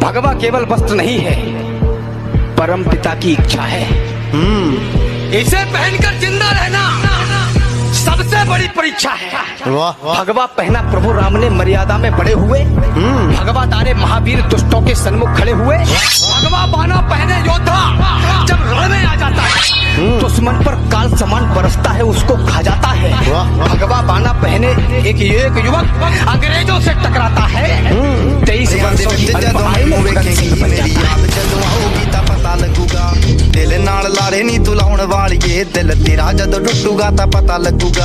भगवा केवल वस्त्र नहीं है, परम पिता की इच्छा है। इसे पहनकर जिंदा रहना सबसे बड़ी परीक्षा है। भगवा पहना प्रभु राम ने मर्यादा में बड़े हुए। भगवा तारे महावीर दुष्टों के सन्मुख खड़े हुए। भगवा बाना पहने योद्धा जब रण में आ जाता है, दुश्मन पर काल समान बरसता है, उसको खा जाता है। भगवा बाना पहने एक युवक अंग्रेजों से टकराता है। 23 वर्षों की अल्पआयु में भगत सिंह बन जाता है। पता लगूगा दिल नाल लारे नी तू लाउण वालिए, दिल तेरा जदों टुटूगा तां पता लगूगा।